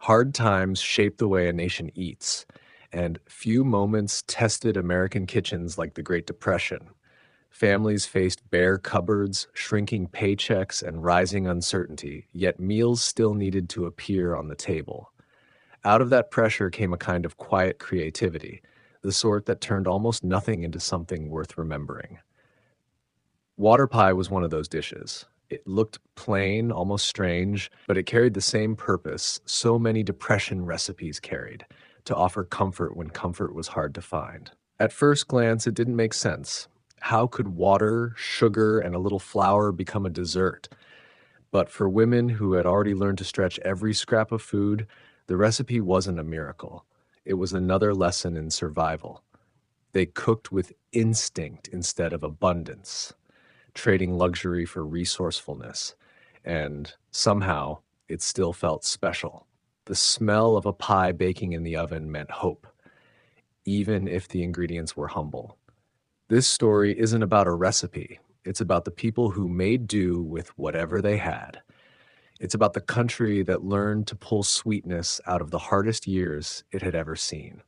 Hard times shape the way a nation eats, and few moments tested American kitchens like the Great Depression. Families faced bare cupboards, shrinking paychecks, and rising uncertainty, yet meals still needed to appear on the table. Out of that pressure came a kind of quiet creativity, the sort that turned almost nothing into something worth remembering. Water pie was one of those dishes. It looked plain, almost strange, but it carried the same purpose so many depression recipes carried, to offer comfort when comfort was hard to find. At first glance, it didn't make sense. How could water, sugar, and a little flour become a dessert? But for women who had already learned to stretch every scrap of food, the recipe wasn't a miracle. It was another lesson in survival. They cooked with instinct instead of abundance, trading luxury for resourcefulness, and somehow it still felt special. The smell of a pie baking in the oven meant hope, even if the ingredients were humble. This story isn't about a recipe, it's about the people who made do with whatever they had. It's about the country that learned to pull sweetness out of the hardest years it had ever seen.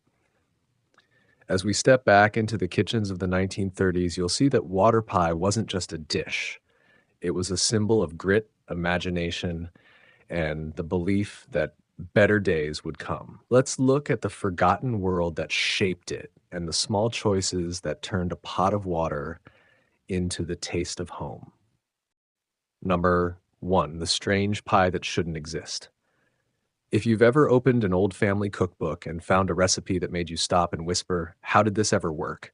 As we step back into the kitchens of the 1930s, you'll see that water pie wasn't just a dish. It was a symbol of grit, imagination, and the belief that better days would come. Let's look at the forgotten world that shaped it and the small choices that turned a pot of water into the taste of home. Number 1, the strange pie that shouldn't exist. If you've ever opened an old family cookbook and found a recipe that made you stop and whisper, "How did this ever work?"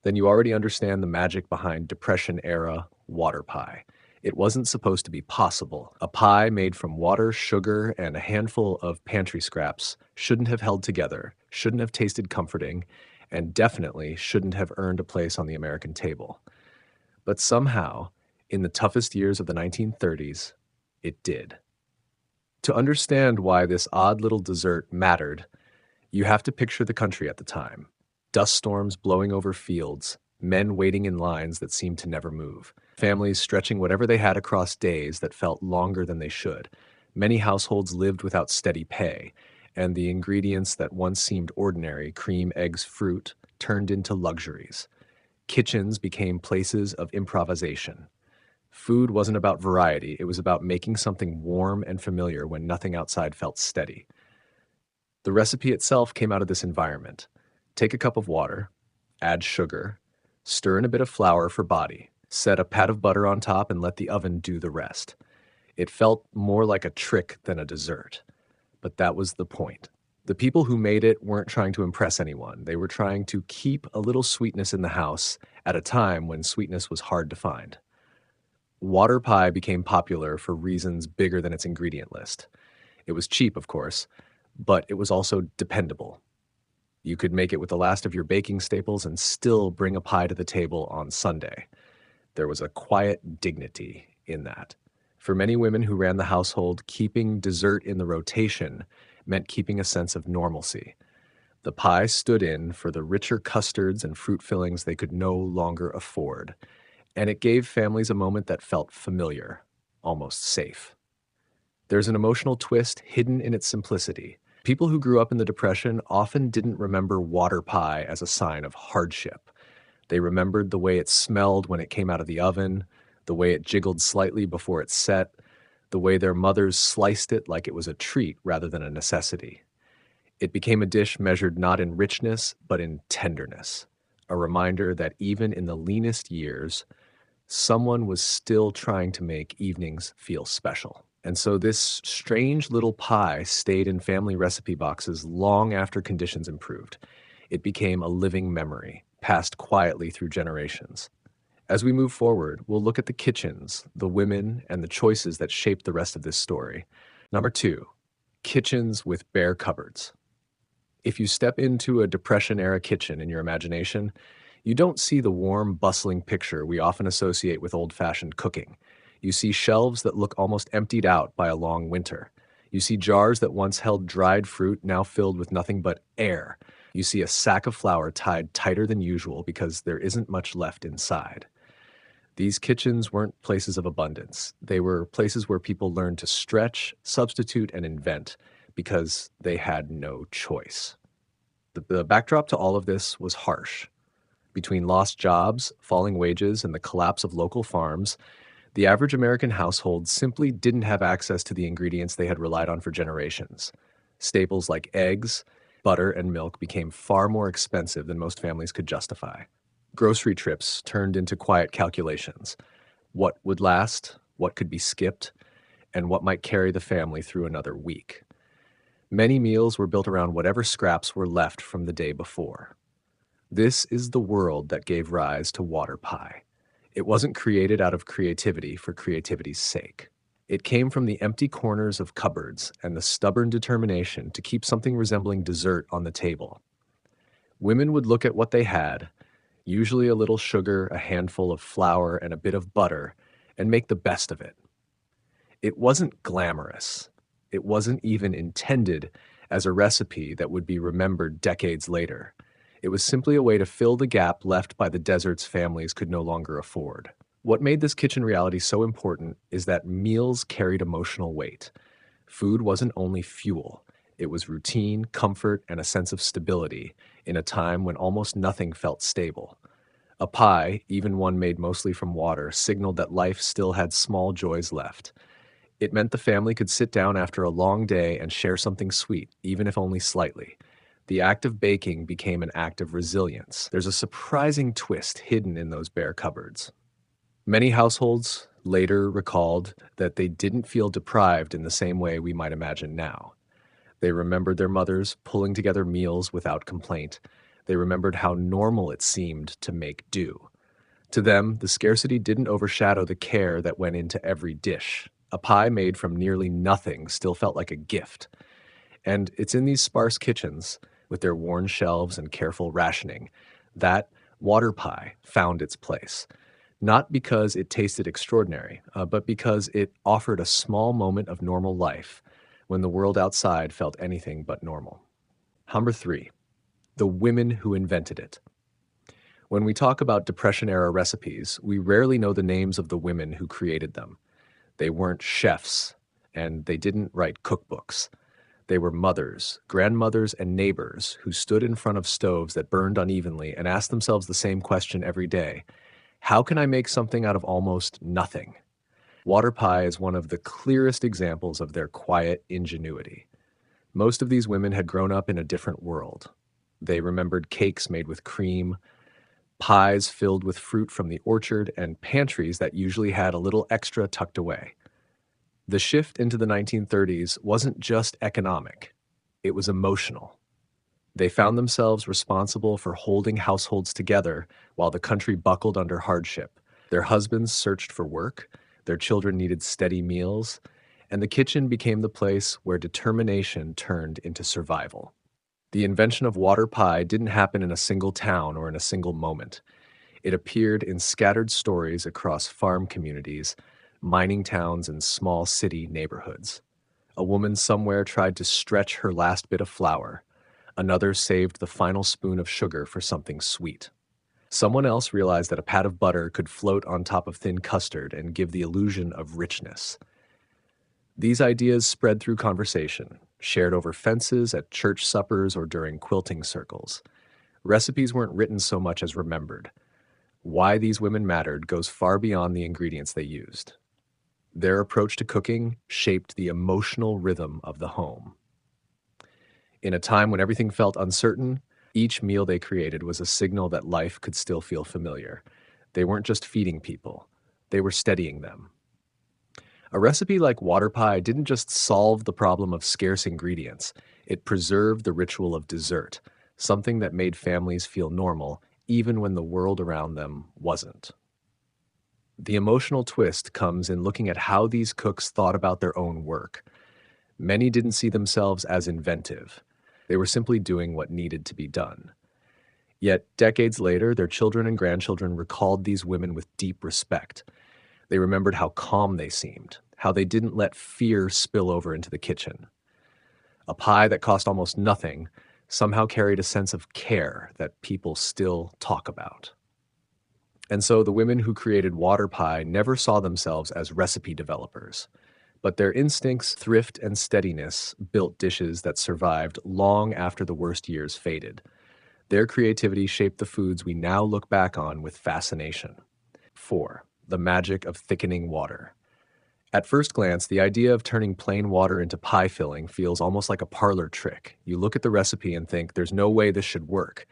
then you already understand the magic behind Depression-era water pie. It wasn't supposed to be possible. A pie made from water, sugar, and a handful of pantry scraps shouldn't have held together, shouldn't have tasted comforting, and definitely shouldn't have earned a place on the American table. But somehow, in the toughest years of the 1930s, it did. To understand why this odd little dessert mattered, you have to picture the country at the time. Dust storms blowing over fields, men waiting in lines that seemed to never move, families stretching whatever they had across days that felt longer than they should. Many households lived without steady pay, and the ingredients that once seemed ordinary, cream, eggs, fruit, turned into luxuries. Kitchens became places of improvisation. Food wasn't about variety, it was about making something warm and familiar when nothing outside felt steady. The recipe itself came out of this environment. Take a cup of water, add sugar, stir in a bit of flour for body, set a pat of butter on top and let the oven do the rest. It felt more like a trick than a dessert, but that was the point. The people who made it weren't trying to impress anyone. They were trying to keep a little sweetness in the house at a time when sweetness was hard to find. Water pie became popular for reasons bigger than its ingredient list. It was cheap, of course, but it was also dependable. You could make it with the last of your baking staples and still bring a pie to the table on Sunday. There was a quiet dignity in that. For many women who ran the household, keeping dessert in the rotation meant keeping a sense of normalcy. The pie stood in for the richer custards and fruit fillings they could no longer afford, and it gave families a moment that felt familiar, almost safe. There's an emotional twist hidden in its simplicity. People who grew up in the Depression often didn't remember water pie as a sign of hardship. They remembered the way it smelled when it came out of the oven, the way it jiggled slightly before it set, the way their mothers sliced it like it was a treat rather than a necessity. It became a dish measured not in richness, but in tenderness, a reminder that even in the leanest years, someone was still trying to make evenings feel special. And so this strange little pie stayed in family recipe boxes long after conditions improved. It became a living memory, passed quietly through generations. As we move forward, we'll look at the kitchens, the women, and the choices that shaped the rest of this story. Number 2, kitchens with bare cupboards. If you step into a Depression-era kitchen in your imagination, you don't see the warm, bustling picture we often associate with old-fashioned cooking. You see shelves that look almost emptied out by a long winter. You see jars that once held dried fruit now filled with nothing but air. You see a sack of flour tied tighter than usual because there isn't much left inside. These kitchens weren't places of abundance. They were places where people learned to stretch, substitute, and invent, because they had no choice. The backdrop to all of this was harsh. Between lost jobs, falling wages, and the collapse of local farms, the average American household simply didn't have access to the ingredients they had relied on for generations. Staples like eggs, butter, and milk became far more expensive than most families could justify. Grocery trips turned into quiet calculations. What would last, what could be skipped, and what might carry the family through another week. Many meals were built around whatever scraps were left from the day before. This is the world that gave rise to water pie. It wasn't created out of creativity for creativity's sake. It came from the empty corners of cupboards and the stubborn determination to keep something resembling dessert on the table. Women would look at what they had, usually a little sugar, a handful of flour, and a bit of butter, and make the best of it. It wasn't glamorous. It wasn't even intended as a recipe that would be remembered decades later. It was simply a way to fill the gap left by the deserts families could no longer afford. What made this kitchen reality so important is that meals carried emotional weight. Food wasn't only fuel. It was routine, comfort, and a sense of stability in a time when almost nothing felt stable. A pie, even one made mostly from water, signaled that life still had small joys left. It meant the family could sit down after a long day and share something sweet, even if only slightly. The act of baking became an act of resilience. There's a surprising twist hidden in those bare cupboards. Many households later recalled that they didn't feel deprived in the same way we might imagine now. They remembered their mothers pulling together meals without complaint. They remembered how normal it seemed to make do. To them, the scarcity didn't overshadow the care that went into every dish. A pie made from nearly nothing still felt like a gift. And it's in these sparse kitchens, with their worn shelves and careful rationing, that water pie found its place. Not because it tasted extraordinary, but because it offered a small moment of normal life when the world outside felt anything but normal. Number 3, the women who invented it. When we talk about Depression-era recipes, we rarely know the names of the women who created them. They weren't chefs, and they didn't write cookbooks. They were mothers, grandmothers, and neighbors who stood in front of stoves that burned unevenly and asked themselves the same question every day: how can I make something out of almost nothing? Water pie is one of the clearest examples of their quiet ingenuity. Most of these women had grown up in a different world. They remembered cakes made with cream, pies filled with fruit from the orchard, and pantries that usually had a little extra tucked away. The shift into the 1930s wasn't just economic, it was emotional. They found themselves responsible for holding households together while the country buckled under hardship. Their husbands searched for work, their children needed steady meals, and the kitchen became the place where determination turned into survival. The invention of water pie didn't happen in a single town or in a single moment. It appeared in scattered stories across farm communities, mining towns, and small city neighborhoods. A woman somewhere tried to stretch her last bit of flour. Another saved the final spoon of sugar for something sweet. Someone else realized that a pat of butter could float on top of thin custard and give the illusion of richness. These ideas spread through conversation, shared over fences, at church suppers, or during quilting circles. Recipes weren't written so much as remembered. Why these women mattered goes far beyond the ingredients they used. Their approach to cooking shaped the emotional rhythm of the home. In a time when everything felt uncertain, each meal they created was a signal that life could still feel familiar. They weren't just feeding people, they were steadying them. A recipe like water pie didn't just solve the problem of scarce ingredients, it preserved the ritual of dessert, something that made families feel normal even when the world around them wasn't. The emotional twist comes in looking at how these cooks thought about their own work. Many didn't see themselves as inventive. They were simply doing what needed to be done. Yet, decades later, their children and grandchildren recalled these women with deep respect. They remembered how calm they seemed, how they didn't let fear spill over into the kitchen. A pie that cost almost nothing somehow carried a sense of care that people still talk about. And so the women who created water pie never saw themselves as recipe developers. But their instincts, thrift, and steadiness built dishes that survived long after the worst years faded. Their creativity shaped the foods we now look back on with fascination. 4. The magic of thickening water. At first glance, the idea of turning plain water into pie filling feels almost like a parlor trick. You look at the recipe and think, there's no way this should work.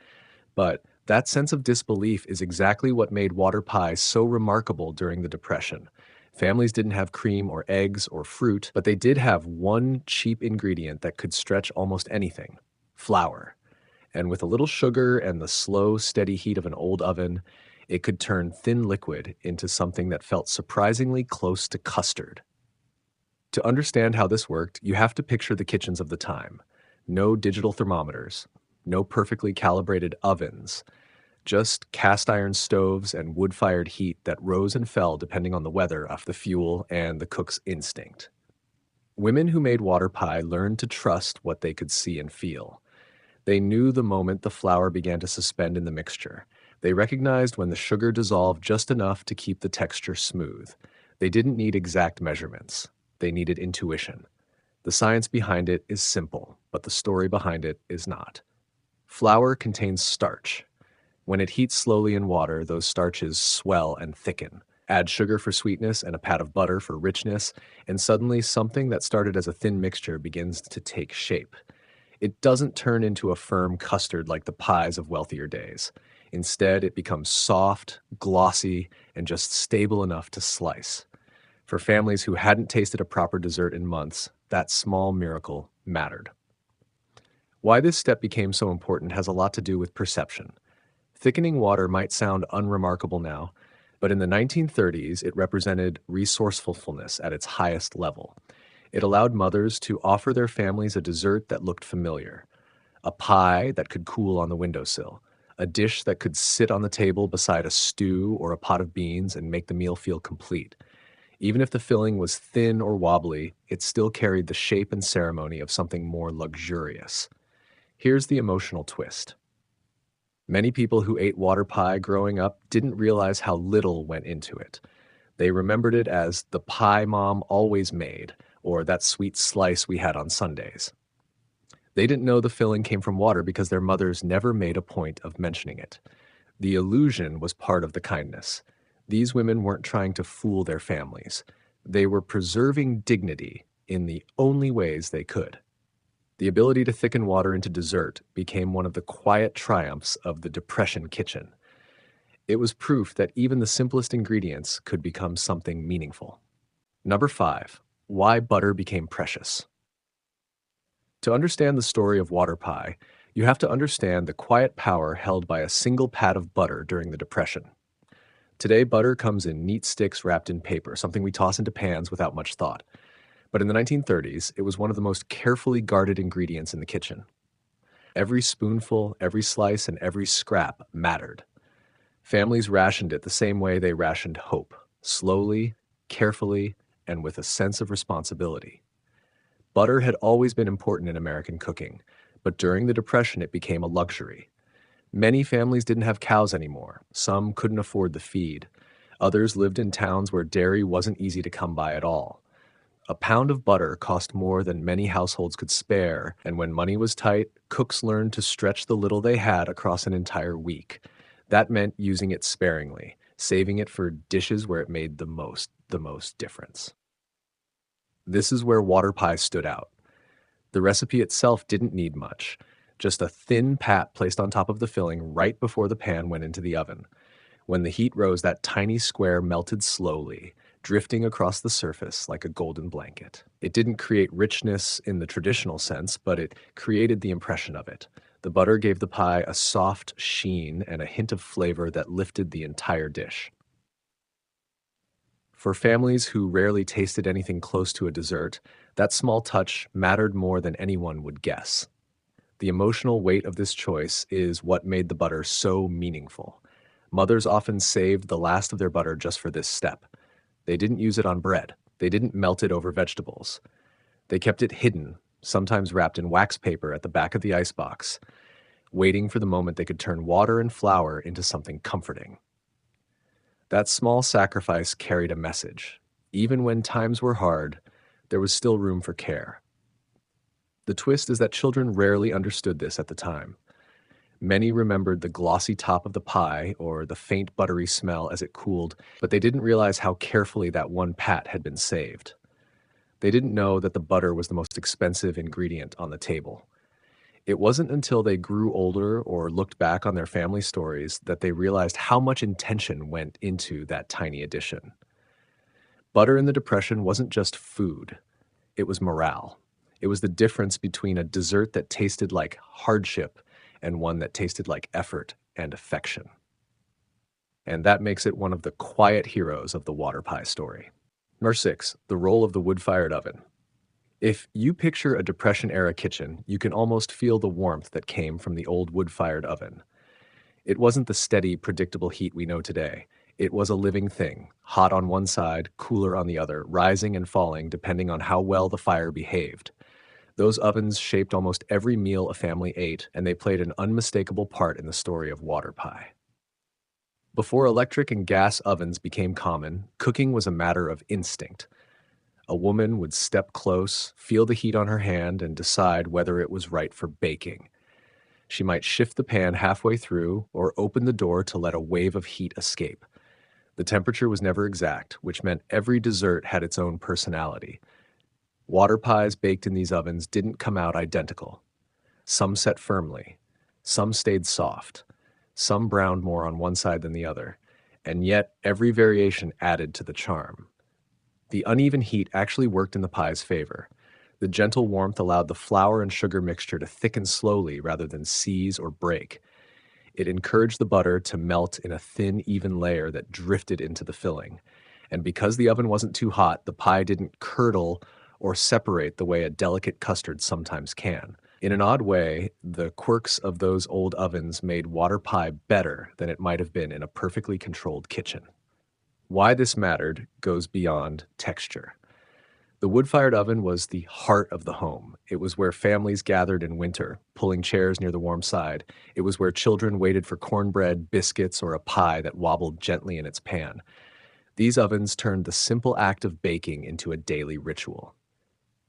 But that sense of disbelief is exactly what made water pie so remarkable during the Depression. Families didn't have cream or eggs or fruit, but they did have one cheap ingredient that could stretch almost anything: flour. And with a little sugar and the slow, steady heat of an old oven, it could turn thin liquid into something that felt surprisingly close to custard. To understand how this worked, you have to picture the kitchens of the time. No digital thermometers, no perfectly calibrated ovens, just cast iron stoves and wood-fired heat that rose and fell depending on the weather, off the fuel, and the cook's instinct. Women who made water pie learned to trust what they could see and feel. They knew the moment the flour began to suspend in the mixture. They recognized when the sugar dissolved just enough to keep the texture smooth. They didn't need exact measurements. They needed intuition. The science behind it is simple, but the story behind it is not. Flour contains starch. When it heats slowly in water, those starches swell and thicken. Add sugar for sweetness and a pat of butter for richness, and suddenly something that started as a thin mixture begins to take shape. It doesn't turn into a firm custard like the pies of wealthier days. Instead, it becomes soft, glossy, and just stable enough to slice. For families who hadn't tasted a proper dessert in months, that small miracle mattered. Why this step became so important has a lot to do with perception. Thickening water might sound unremarkable now, but in the 1930s, it represented resourcefulness at its highest level. It allowed mothers to offer their families a dessert that looked familiar, a pie that could cool on the windowsill, a dish that could sit on the table beside a stew or a pot of beans and make the meal feel complete. Even if the filling was thin or wobbly, it still carried the shape and ceremony of something more luxurious. Here's the emotional twist. Many people who ate water pie growing up didn't realize how little went into it. They remembered it as the pie mom always made, or that sweet slice we had on Sundays. They didn't know the filling came from water because their mothers never made a point of mentioning it. The illusion was part of the kindness. These women weren't trying to fool their families. They were preserving dignity in the only ways they could. The ability to thicken water into dessert became one of the quiet triumphs of the Depression kitchen. It was proof that even the simplest ingredients could become something meaningful. Number 5. Why butter became precious. To understand the story of water pie, you have to understand the quiet power held by a single pat of butter during the Depression. Today, butter comes in neat sticks wrapped in paper, something we toss into pans without much thought. But in the 1930s, it was one of the most carefully guarded ingredients in the kitchen. Every spoonful, every slice, and every scrap mattered. Families rationed it the same way they rationed hope: slowly, carefully, and with a sense of responsibility. Butter had always been important in American cooking, but during the Depression it became a luxury. Many families didn't have cows anymore. Some couldn't afford the feed. Others lived in towns where dairy wasn't easy to come by at all. A pound of butter cost more than many households could spare, and when money was tight, cooks learned to stretch the little they had across an entire week. That meant using it sparingly, saving it for dishes where it made the most difference. This is where water pie stood out. The recipe itself didn't need much, just a thin pat placed on top of the filling right before the pan went into the oven. When the heat rose, that tiny square melted slowly, drifting across the surface like a golden blanket. It didn't create richness in the traditional sense, but it created the impression of it. The butter gave the pie a soft sheen and a hint of flavor that lifted the entire dish. For families who rarely tasted anything close to a dessert, that small touch mattered more than anyone would guess. The emotional weight of this choice is what made the butter so meaningful. Mothers often saved the last of their butter just for this step. They didn't use it on bread. They didn't melt it over vegetables. They kept it hidden, sometimes wrapped in wax paper at the back of the icebox, waiting for the moment they could turn water and flour into something comforting. That small sacrifice carried a message. Even when times were hard, there was still room for care. The twist is that children rarely understood this at the time. Many remembered the glossy top of the pie or the faint buttery smell as it cooled, but they didn't realize how carefully that one pat had been saved. They didn't know that the butter was the most expensive ingredient on the table. It wasn't until they grew older or looked back on their family stories that they realized how much intention went into that tiny addition. Butter in the Depression wasn't just food, it was morale. It was the difference between a dessert that tasted like hardship and one that tasted like effort and affection. And that makes it one of the quiet heroes of the water pie story. Number 6, the role of the wood-fired oven. If you picture a Depression-era kitchen, you can almost feel the warmth that came from the old wood-fired oven. It wasn't the steady, predictable heat we know today. It was a living thing, hot on one side, cooler on the other, rising and falling depending on how well the fire behaved. Those ovens shaped almost every meal a family ate, and they played an unmistakable part in the story of water pie. Before electric and gas ovens became common, cooking was a matter of instinct. A woman would step close, feel the heat on her hand, and decide whether it was right for baking. She might shift the pan halfway through or open the door to let a wave of heat escape. The temperature was never exact, which meant every dessert had its own personality. Water pies baked in these ovens didn't come out identical. Some set firmly, some stayed soft, some browned more on one side than the other, and yet every variation added to the charm. The uneven heat actually worked in the pie's favor. The gentle warmth allowed the flour and sugar mixture to thicken slowly rather than seize or break. It encouraged the butter to melt in a thin, even layer that drifted into the filling. And because the oven wasn't too hot, the pie didn't curdle or separate the way a delicate custard sometimes can. In an odd way, the quirks of those old ovens made water pie better than it might have been in a perfectly controlled kitchen. Why this mattered goes beyond texture. The wood-fired oven was the heart of the home. It was where families gathered in winter, pulling chairs near the warm side. It was where children waited for cornbread, biscuits, or a pie that wobbled gently in its pan. These ovens turned the simple act of baking into a daily ritual.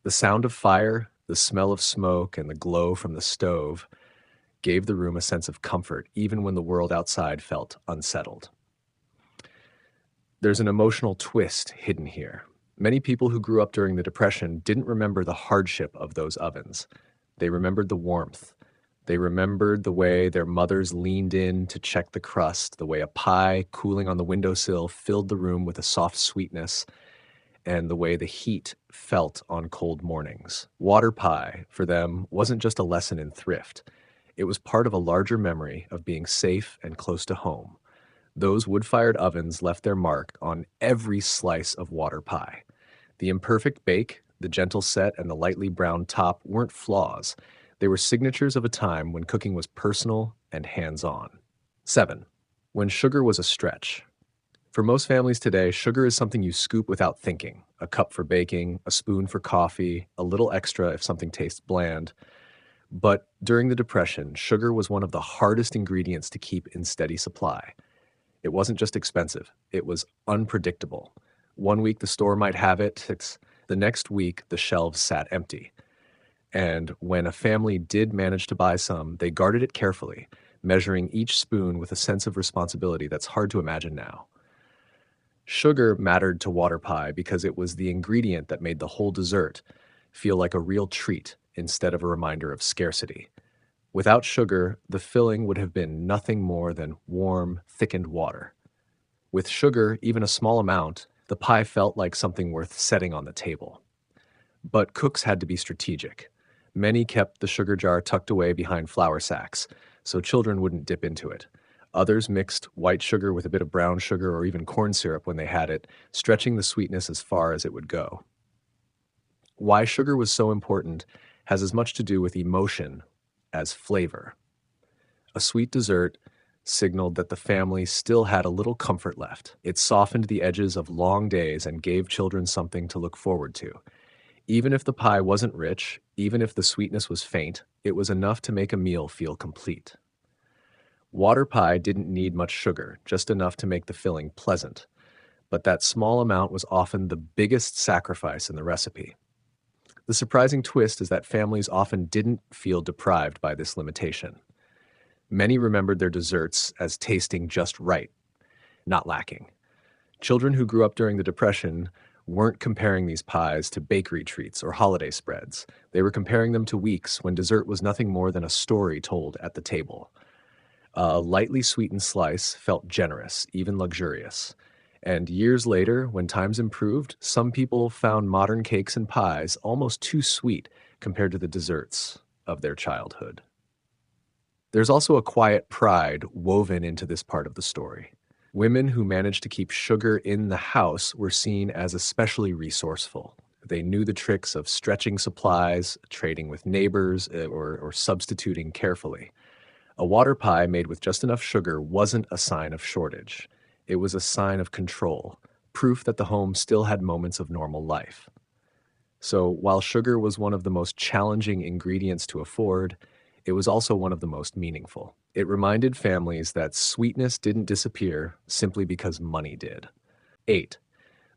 The sound of fire, the smell of smoke, and the glow from the stove gave the room a sense of comfort, even when the world outside felt unsettled. There's an emotional twist hidden here. Many people who grew up during the Depression didn't remember the hardship of those ovens. They remembered the warmth. They remembered the way their mothers leaned in to check the crust, the way a pie cooling on the windowsill filled the room with a soft sweetness, and the way the heat felt on cold mornings. Water pie, for them, wasn't just a lesson in thrift. It was part of a larger memory of being safe and close to home. Those wood-fired ovens left their mark on every slice of water pie. The imperfect bake, the gentle set, and the lightly browned top weren't flaws. They were signatures of a time when cooking was personal and hands-on. 7. When sugar was a stretch. For most families today, sugar is something you scoop without thinking. A cup for baking, a spoon for coffee, a little extra if something tastes bland. But during the Depression, sugar was one of the hardest ingredients to keep in steady supply. It wasn't just expensive, it was unpredictable. One week the store might have it, the next week the shelves sat empty. And when a family did manage to buy some, they guarded it carefully, measuring each spoon with a sense of responsibility that's hard to imagine now. Sugar mattered to water pie because it was the ingredient that made the whole dessert feel like a real treat instead of a reminder of scarcity. Without sugar, the filling would have been nothing more than warm, thickened water. With sugar, even a small amount, the pie felt like something worth setting on the table. But cooks had to be strategic. Many kept the sugar jar tucked away behind flour sacks, so children wouldn't dip into it. Others mixed white sugar with a bit of brown sugar or even corn syrup when they had it, stretching the sweetness as far as it would go. Why sugar was so important has as much to do with emotion as flavor. A sweet dessert signaled that the family still had a little comfort left. It softened the edges of long days and gave children something to look forward to. Even if the pie wasn't rich, even if the sweetness was faint, it was enough to make a meal feel complete. Water pie didn't need much sugar, just enough to make the filling pleasant. But that small amount was often the biggest sacrifice in the recipe. The surprising twist is that families often didn't feel deprived by this limitation. Many remembered their desserts as tasting just right, not lacking. Children who grew up during the Depression weren't comparing these pies to bakery treats or holiday spreads. They were comparing them to weeks when dessert was nothing more than a story told at the table. A lightly sweetened slice felt generous, even luxurious. And years later, when times improved, some people found modern cakes and pies almost too sweet compared to the desserts of their childhood. There's also a quiet pride woven into this part of the story. Women who managed to keep sugar in the house were seen as especially resourceful. They knew the tricks of stretching supplies, trading with neighbors, or substituting carefully. A water pie made with just enough sugar wasn't a sign of shortage. It was a sign of control, proof that the home still had moments of normal life. So while sugar was one of the most challenging ingredients to afford, it was also one of the most meaningful. It reminded families that sweetness didn't disappear simply because money did. 8.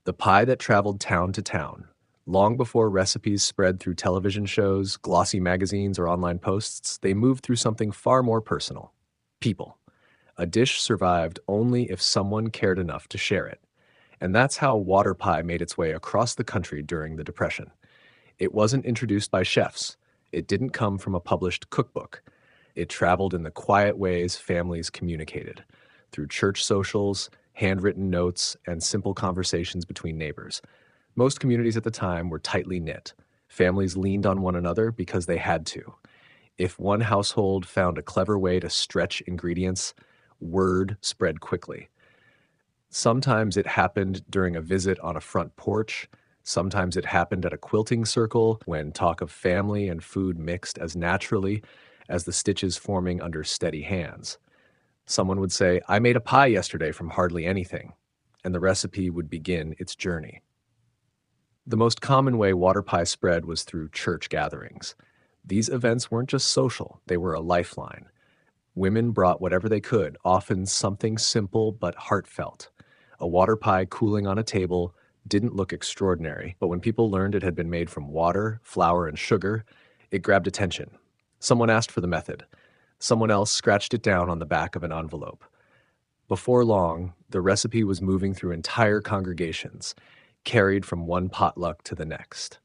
The pie that traveled town to town. Long before recipes spread through television shows, glossy magazines, or online posts, they moved through something far more personal: people. A dish survived only if someone cared enough to share it. And that's how water pie made its way across the country during the Depression. It wasn't introduced by chefs. It didn't come from a published cookbook. It traveled in the quiet ways families communicated, through church socials, handwritten notes, and simple conversations between neighbors. Most communities at the time were tightly knit. Families leaned on one another because they had to. If one household found a clever way to stretch ingredients, word spread quickly. Sometimes it happened during a visit on a front porch. Sometimes it happened at a quilting circle when talk of family and food mixed as naturally as the stitches forming under steady hands. Someone would say, "I made a pie yesterday from hardly anything," and the recipe would begin its journey. The most common way water pie spread was through church gatherings. These events weren't just social, they were a lifeline. Women brought whatever they could, often something simple but heartfelt. A water pie cooling on a table didn't look extraordinary, but when people learned it had been made from water, flour, and sugar, it grabbed attention. Someone asked for the method. Someone else scratched it down on the back of an envelope. Before long, the recipe was moving through entire congregations, carried from one potluck to the next.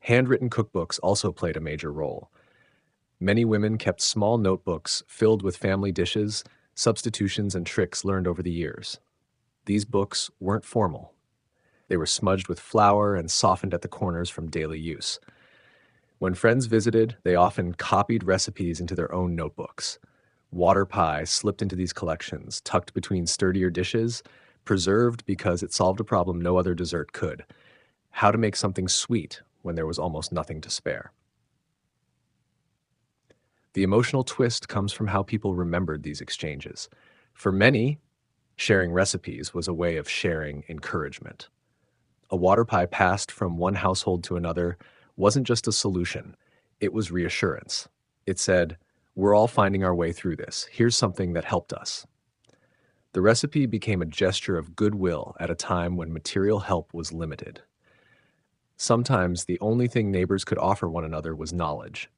Handwritten cookbooks also played a major role. Many women kept small notebooks filled with family dishes, substitutions, and tricks learned over the years. These books weren't formal. They were smudged with flour and softened at the corners from daily use. When friends visited, they often copied recipes into their own notebooks. Water pie slipped into these collections, tucked between sturdier dishes, preserved because it solved a problem no other dessert could: how to make something sweet when there was almost nothing to spare. The emotional twist comes from how people remembered these exchanges. For many, sharing recipes was a way of sharing encouragement. A water pie passed from one household to another wasn't just a solution, it was reassurance. It said, "We're all finding our way through this. Here's something that helped us." The recipe became a gesture of goodwill at a time when material help was limited. Sometimes the only thing neighbors could offer one another was knowledge.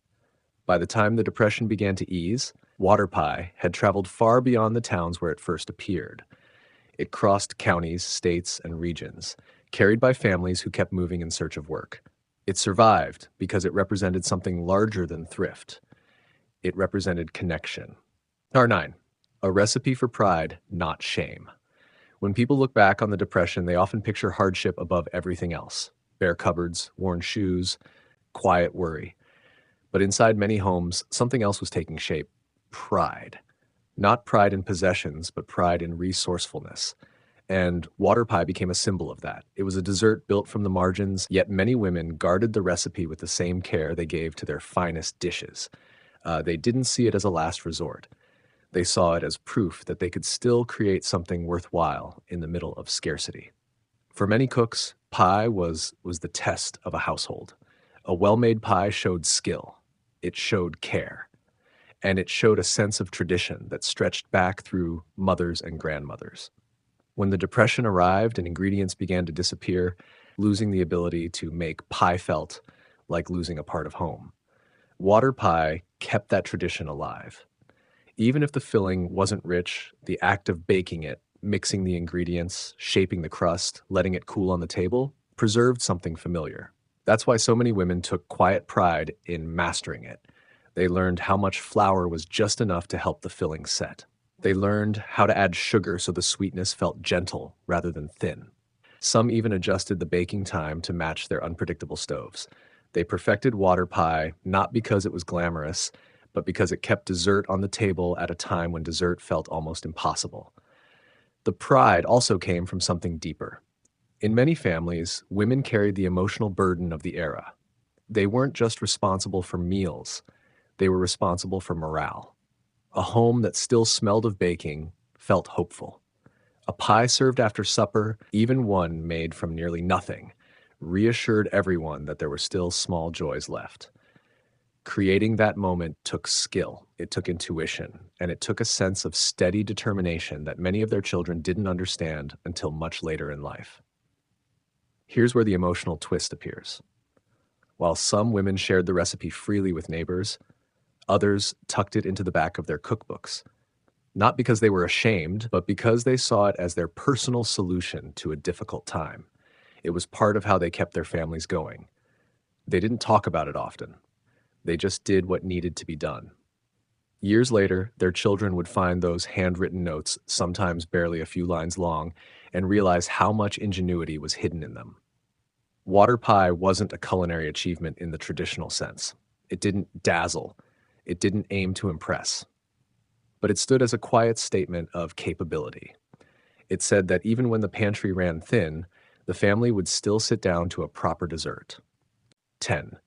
By the time the Depression began to ease, water pie had traveled far beyond the towns where it first appeared. It crossed counties, states, and regions, carried by families who kept moving in search of work. It survived because it represented something larger than thrift. It represented connection. R9. A recipe for pride, not shame. When people look back on the Depression, they often picture hardship above everything else: bare cupboards, worn shoes, quiet worry. But inside many homes, something else was taking shape: pride. Not pride in possessions, but pride in resourcefulness. And water pie became a symbol of that. It was a dessert built from the margins, yet many women guarded the recipe with the same care they gave to their finest dishes. They didn't see it as a last resort. They saw it as proof that they could still create something worthwhile in the middle of scarcity. For many cooks, pie was the test of a household. A well-made pie showed skill. It showed care. And it showed a sense of tradition that stretched back through mothers and grandmothers. When the Depression arrived and ingredients began to disappear, losing the ability to make pie felt like losing a part of home. Water pie kept that tradition alive. Even if the filling wasn't rich, the act of baking it, mixing the ingredients, shaping the crust, letting it cool on the table, preserved something familiar. That's why so many women took quiet pride in mastering it. They learned how much flour was just enough to help the filling set. They learned how to add sugar so the sweetness felt gentle rather than thin. Some even adjusted the baking time to match their unpredictable stoves. They perfected water pie not because it was glamorous, but because it kept dessert on the table at a time when dessert felt almost impossible. The pride also came from something deeper. In many families, women carried the emotional burden of the era. They weren't just responsible for meals, they were responsible for morale. A home that still smelled of baking felt hopeful. A pie served after supper, even one made from nearly nothing, reassured everyone that there were still small joys left. Creating that moment took skill, it took intuition, and it took a sense of steady determination that many of their children didn't understand until much later in life. Here's where the emotional twist appears. While some women shared the recipe freely with neighbors, others tucked it into the back of their cookbooks. Not because they were ashamed, but because they saw it as their personal solution to a difficult time. It was part of how they kept their families going. They didn't talk about it often. They just did what needed to be done. Years later, their children would find those handwritten notes, sometimes barely a few lines long, and realize how much ingenuity was hidden in them. Water pie wasn't a culinary achievement in the traditional sense. It didn't dazzle. It didn't aim to impress. But it stood as a quiet statement of capability. It said that even when the pantry ran thin, the family would still sit down to a proper dessert. 10.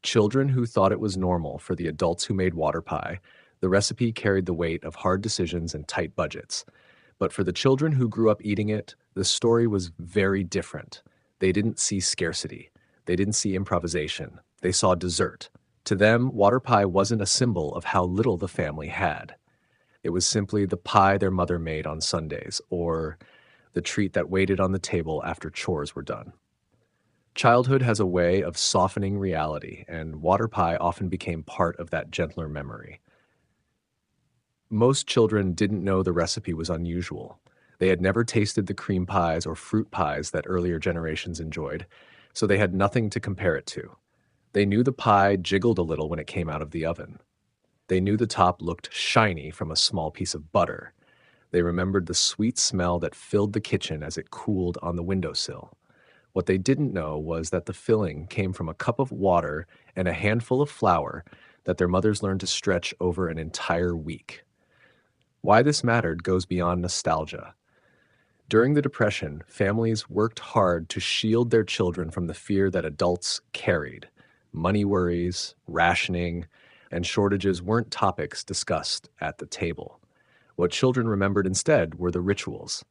Children who thought it was normal for the adults who made water pie, the recipe carried the weight of hard decisions and tight budgets. But for the children who grew up eating it, the story was very different. They didn't see scarcity. They didn't see improvisation. They saw dessert. To them, water pie wasn't a symbol of how little the family had. It was simply the pie their mother made on Sundays, or the treat that waited on the table after chores were done. Childhood has a way of softening reality, and water pie often became part of that gentler memory. Most children didn't know the recipe was unusual. They had never tasted the cream pies or fruit pies that earlier generations enjoyed, so they had nothing to compare it to. They knew the pie jiggled a little when it came out of the oven. They knew the top looked shiny from a small piece of butter. They remembered the sweet smell that filled the kitchen as it cooled on the windowsill. What they didn't know was that the filling came from a cup of water and a handful of flour that their mothers learned to stretch over an entire week. Why this mattered goes beyond nostalgia. During the Depression, families worked hard to shield their children from the fear that adults carried. Money worries, rationing, and shortages weren't topics discussed at the table. What children remembered instead were the rituals: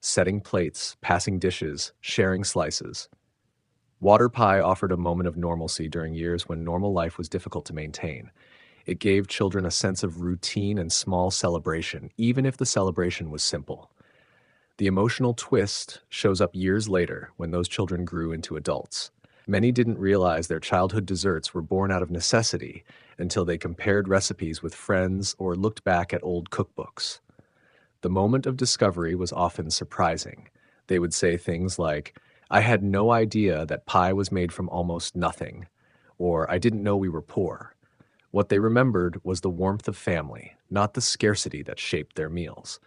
setting plates, passing dishes, sharing slices. Water pie offered a moment of normalcy during years when normal life was difficult to maintain. It gave children a sense of routine and small celebration, even if the celebration was simple. The emotional twist shows up years later when those children grew into adults. Many didn't realize their childhood desserts were born out of necessity until they compared recipes with friends or looked back at old cookbooks. The moment of discovery was often surprising. They would say things like, "I had no idea that pie was made from almost nothing," or "I didn't know we were poor." What they remembered was the warmth of family, not the scarcity that shaped their meals.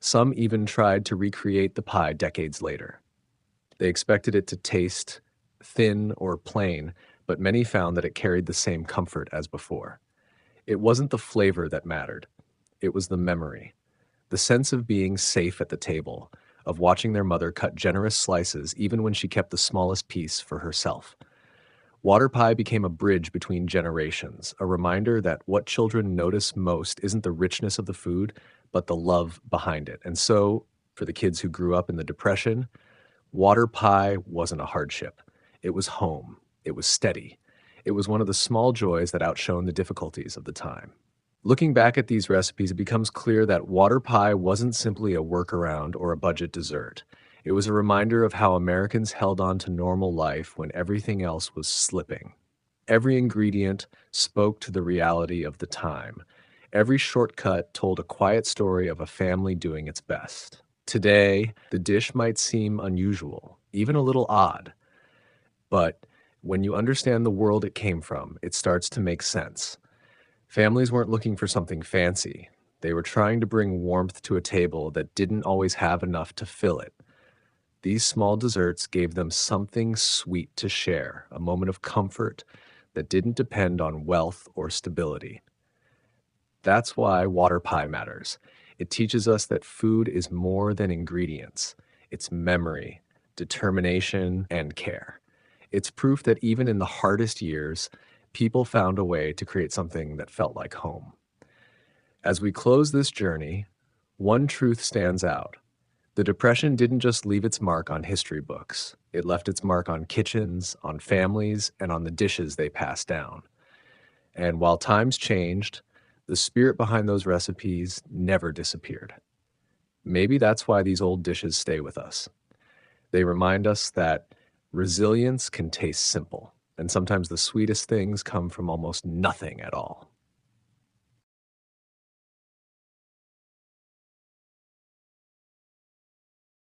Some even tried to recreate the pie decades later. They expected it to taste thin or plain, but many found that it carried the same comfort as before. It wasn't the flavor that mattered. It was the memory. The sense of being safe at the table, of watching their mother cut generous slices even when she kept the smallest piece for herself. Water pie became a bridge between generations, a reminder that what children notice most isn't the richness of the food, but the love behind it. And so, for the kids who grew up in the Depression, water pie wasn't a hardship. It was home. It was steady. It was one of the small joys that outshone the difficulties of the time. Looking back at these recipes, it becomes clear that water pie wasn't simply a workaround or a budget dessert. It was a reminder of how Americans held on to normal life when everything else was slipping. Every ingredient spoke to the reality of the time. Every shortcut told a quiet story of a family doing its best. Today, the dish might seem unusual, even a little odd, but when you understand the world it came from, it starts to make sense. Families weren't looking for something fancy. They were trying to bring warmth to a table that didn't always have enough to fill it. These small desserts gave them something sweet to share, a moment of comfort that didn't depend on wealth or stability. That's why water pie matters. It teaches us that food is more than ingredients, it's memory, determination, and care. It's proof that even in the hardest years, people found a way to create something that felt like home. As we close this journey, one truth stands out. The Depression didn't just leave its mark on history books. It left its mark on kitchens, on families, and on the dishes they passed down. And while times changed, the spirit behind those recipes never disappeared. Maybe that's why these old dishes stay with us. They remind us that resilience can taste simple, and sometimes the sweetest things come from almost nothing at all.